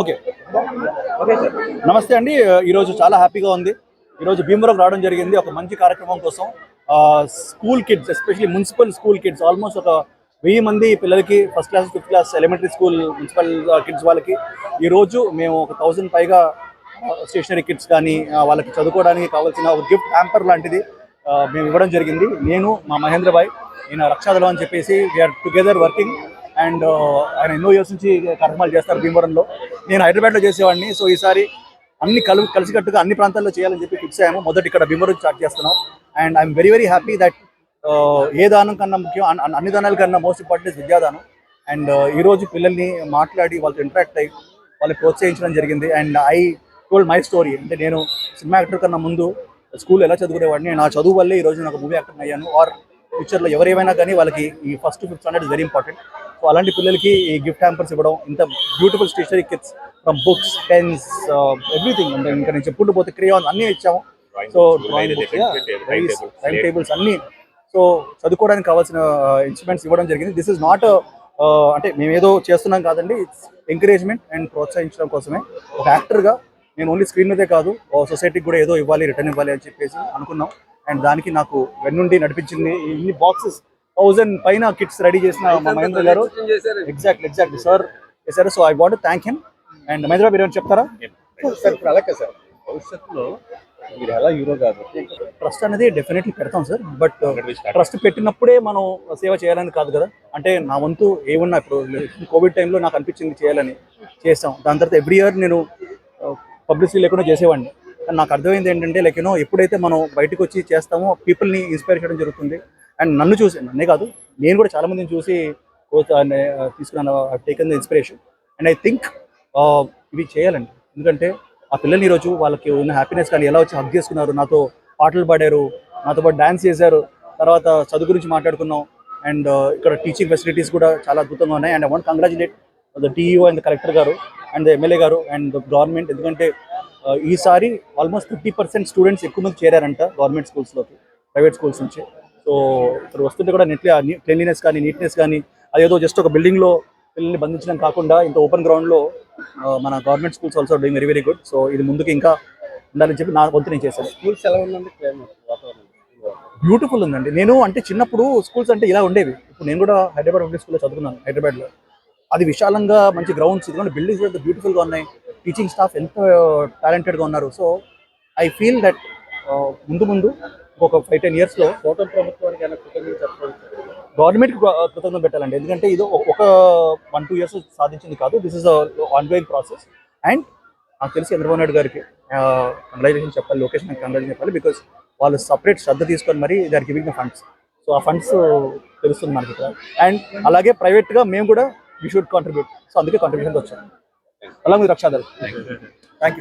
Okay okay sir నమస్తే అండి. ఈరోజు చాలా హ్యాపీగా ఉంది. ఈరోజు భీమవరం రావడం జరిగింది ఒక మంచి కార్యక్రమం కోసం. School kids especially municipal school kids almost ఒక 1000 మంది పిల్లలకి first class fifth class elementary school municipal kids వాళ్ళకి ఈరోజు మేము ఒక 1000 పైగా స్టేషనరీ కిట్స్ కానీ వాళ్ళకి చదువుకోవడానికి కావాల్సిన ఒక గిఫ్ట్ హ్యాంపర్ లాంటిది మేము ఇవ్వడం జరిగింది. నేను మా మహేంద్రబాయ్ ఈయన రక్షాదళం అని చెప్పేసి వీఆర్ టుగెదర్ వర్కింగ్ అండ్ ఆయన ఎన్నో ఇయర్స్ నుంచి కార్యక్రమాలు చేస్తారు భీమవరంలో. నేను హైదరాబాద్లో చేసేవాడిని. సో ఈసారి అన్ని కలిసికట్టుగా అన్ని ప్రాంతాల్లో చేయాలని చెప్పి ఫిక్స్ అయ్యాము. మొదటి ఇక్కడ భీమవరం స్టార్ట్ చేస్తున్నాం and I'm very very happy that ఏ దానం కన్నా ముఖ్యం అన్ని దానాల కన్నా మోస్ట్ ఇంపార్టెంట్ విద్యాదానం. అండ్ ఈరోజు పిల్లల్ని మాట్లాడి వాళ్ళతో ఇంటరాక్ట్ అయ్యి వాళ్ళకి ప్రోత్సహించడం జరిగింది. And I told my story. అంటే నేను సినిమా యాక్టర్ కన్నా ముందు స్కూల్ ఎలా చదువుకునేవాడిని, నా చదువు వల్లే ఈరోజు నాకు మూవీ యాక్టర్ అయ్యాను. ఆర్ ఫ్యూచర్లో ఎవరేమైనా కానీ వాళ్ళకి ఈ first 5th standard is very important. So అలాంటి పిల్లలకి ఈ గిఫ్ట్ హ్యాంపర్స్ ఇవ్వడం, ఇంత beautiful stationery kits from books pens everything, అంటే ఇంకా నేను చెప్పుకుంటూ పోతే క్రేయాన్స్ అన్నీ ఇచ్చాము. So drawing books time tables అన్నీ, సో చదువుకోవడానికి కావాల్సిన ఇన్స్ట్రుమెంట్స్ ఇవ్వడం జరిగింది. దిస్ ఇస్ నాట్ అంటే మేము ఏదో చేస్తున్నాం కాదండి, ఇట్స్ ఎంకరేజ్మెంట్ అండ్ ప్రోత్సహించడం కోసమే. ఒక యాక్టర్గా నేను ఓన్లీ స్క్రీన్ మీదే కాదు సొసైటీకి కూడా ఏదో ఇవ్వాలి, రిటర్న్ ఇవ్వాలి అని చెప్పేసి అనుకున్నాం. అండ్ దానికి నాకు వెన్నుండి నడిపించింది ఇన్ని బాక్సెస్ 1000 పైన కిట్స్ రెడీ చేసిన మా మహేంద్ర గారు. ఎగ్జాక్ట్లీ సార్ చేశారు. So I want thank him. And Mahendra మీరు ఏమైనా చెప్తారా? సార్ ఇప్పుడు అలాగే సార్ భవిష్యత్తులో మీరు ఎలా హీరో కాదు ట్రస్ట్ అనేది డెఫినెట్లీ పెడతాం సార్. బట్ ట్రస్ట్ పెట్టినప్పుడే మనం సేవ చేయాలని కాదు కదా. అంటే నా వంతు ఏమున్నా ఇప్పుడు కోవిడ్ టైంలో నాకు అనిపించింది చేయాలని చేస్తాం. దాని తర్వాత ఎవ్రీ ఇయర్ నేను పబ్లిసిటీ లేకుండా చేసేవాడిని. కానీ నాకు అర్థమైంది ఏంటంటే లైక్ ఎప్పుడైతే మనం బయటకు వచ్చి చేస్తామో పీపుల్ని ఇన్స్పైర్ చేయడం జరుగుతుంది. అండ్ నన్ను చూసి, నన్నే కాదు నేను కూడా చాలా మందిని చూసి తీసుకున్నాను, taken the inspiration. And I think ఇవి చేయాలండి. ఎందుకంటే ఆ పిల్లల్ని ఈరోజు వాళ్ళకి ఉన్న హ్యాపీనెస్ కానీ ఎలా వచ్చి హగ్ చేసుకున్నారు, నాతో పాటలు పాడారు, నాతో పాటు డ్యాన్స్ చేశారు, తర్వాత చదువు గురించి మాట్లాడుకున్నాం. అండ్ ఇక్కడ టీచింగ్ ఫెసిలిటీస్ కూడా చాలా అద్భుతంగా ఉన్నాయి. And I want congratulate the TEO and the collector గారు అండ్ ద ఎమ్మెల్యే గారు అండ్ ద గవర్నమెంట్. ఎందుకంటే ఈసారి ఆల్మోస్ట్ 50% స్టూడెంట్స్ ఎక్కువ మంది చేరారంట గవర్నమెంట్ స్కూల్స్లోకి ప్రైవేట్ స్కూల్స్ నుంచి. సో ఇక్కడ వస్తుంటే కూడా క్లీన్లీనెస్ కానీ నీట్నెస్ కానీ అదేదో జస్ట్ ఒక బిల్డింగ్లో పిల్లల్ని బంధించడం కాకుండా ఇంత ఓపెన్ గ్రౌండ్లో మన government schools also doing very very good. So ఇది ముందుకు ఇంకా ఉండాలని చెప్పి నా వంతు నేను చేశాను. స్కూల్స్ ఎలా ఉందండి వాతావరణం? బ్యూటిఫుల్ ఉందండి. నేను అంటే చిన్నప్పుడు స్కూల్స్ అంటే ఇలా ఉండేవి. ఇప్పుడు నేను కూడా హైదరాబాద్ పబ్లిక్ స్కూల్లో చదువుకున్నాను హైదరాబాద్లో. అది విశాలంగా మంచి గ్రౌండ్స్, ఇదిగోండి బిల్డింగ్స్ ఎంత బ్యూటిఫుల్గా ఉన్నాయి, టీచింగ్ స్టాఫ్ ఎంత టాలెంటెడ్గా ఉన్నారు. సో ఐ ఫీల్ దట్ ముందు ఒక 5-10 ఇయర్స్లో టోటల్ ప్రభుత్వానికి ఏమైనా కృతజ్ఞతలు చెప్పాలి, గవర్నమెంట్కి కృతజ్ఞత పెట్టాలండి. ఎందుకంటే ఇది ఒక 1-2 ఇయర్స్ సాధించింది కాదు, this is ongoing process. And నాకు తెలిసి చంద్రబాబు నాయుడు గారికి కంగ్రాచులేషన్ చెప్పాలి, లోకేష్ నాకు కంగ్రాచులేషన్ చెప్పాలి. బికాస్ వాళ్ళు సపరేట్ శ్రద్ధ తీసుకొని మరి they are giving the funds. So ఆ ఫండ్స్ తెలుస్తుంది మనకి ఇక్కడ. అండ్ అలాగే ప్రైవేట్గా మేము కూడా వీ షుడ్ కాంట్రిబ్యూట్. సో అందుకే కాంట్రిబ్యూషన్కి వచ్చాం. అలా మీరు రక్షాదళం. Thank you.